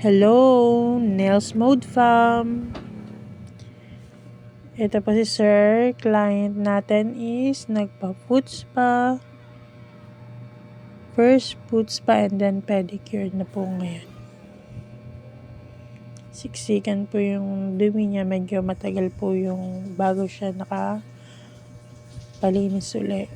Hello, Nails Mode Fam. Ito po si Sir. Client natin is nagpa-foot spa. First foot spa and then pedicure na po ngayon. Siksikan po yung dumi niya. Medyo matagal po yung bago siya nakapalinis ulit.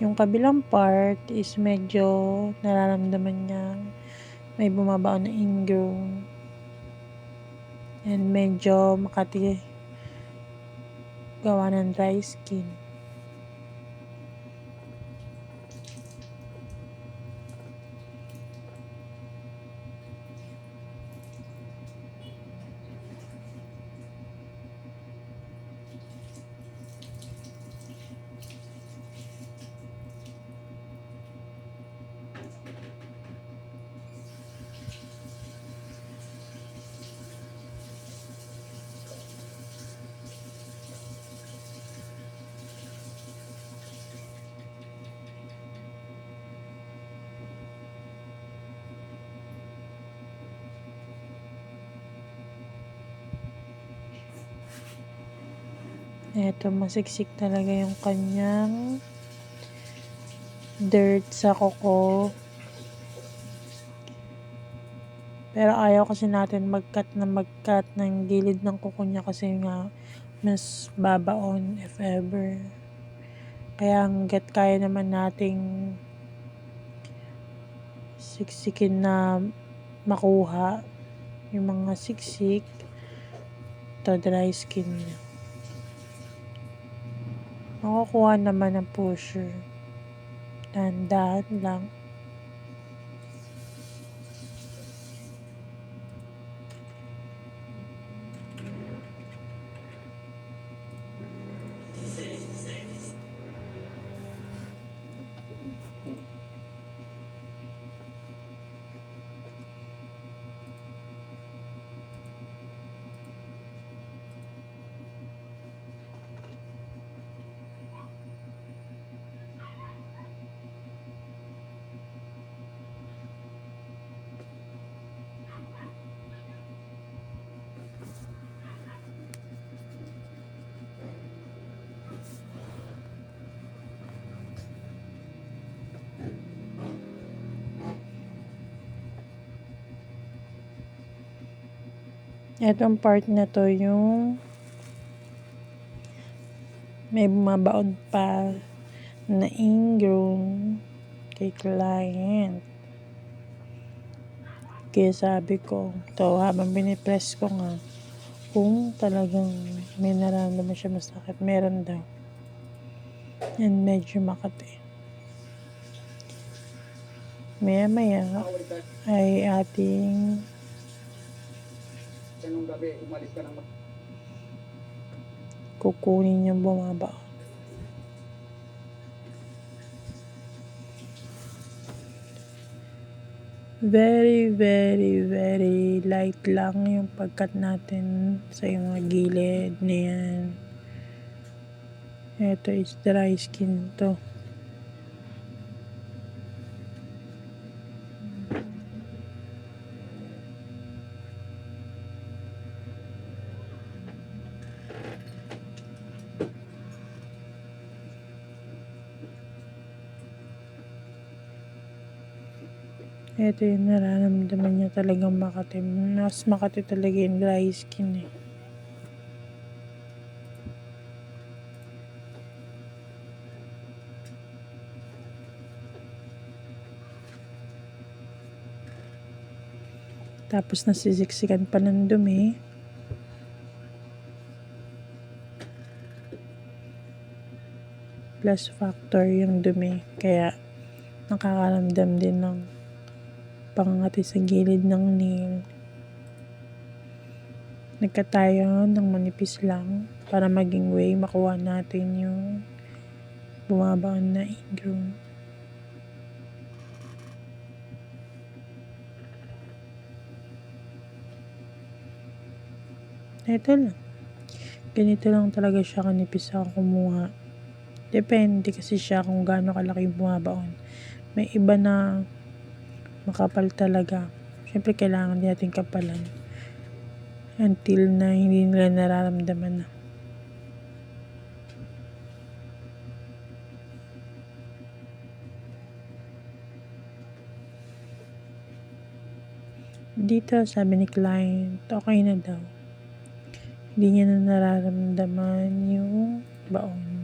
Yung kabilang part is medyo nararamdaman niya may bumabaon na ingrown and medyo makati gawa ng dry skin. Eto, masiksik talaga yung kanyang dirt sa kuko. Pero ayaw kasi natin mag-cut ng gilid ng kuko niya kasi nga mas babaon if ever. Kaya hanggat kaya naman nating siksikin na makuha yung mga siksik to dry skin niya. Makukuha naman ng pusher. Dahan-dahan lang. Etong part na to yung may bumabaon pa na ingrown kay client. Kaya sabi ko, to habang binipress ko nga, kung talagang may nararamdaman siya masakit, meron daw. And medyo makati. Maya-maya ay ating nung gabi, umalis ka ng kukunin yung bumaba. Very, very, very light lang yung pagkat natin sa yung mga gilid na yan. Ito is dry skin to. Ito yung nararamdaman niya talagang makati. Mas makati talaga yung dry skin eh. Tapos nasisiksikan pa ng dumi. Plus factor yung dumi. Kaya nakakaramdam din ng pangangati sa gilid ng nail. Nagkatayo ng manipis lang para maging way makuha natin yung bumabaon na ingrown. Eto lang, ganito lang talaga siya kanipis ako kumuha. Depende kasi siya kung gaano kalaki yung bumabaon. May iba na makapal talaga. Siyempre kailangan din natin kapalan until na hindi nila nararamdaman na. Dito sabi ni client, okey na daw. Hindi niya na nararamdaman yung baon.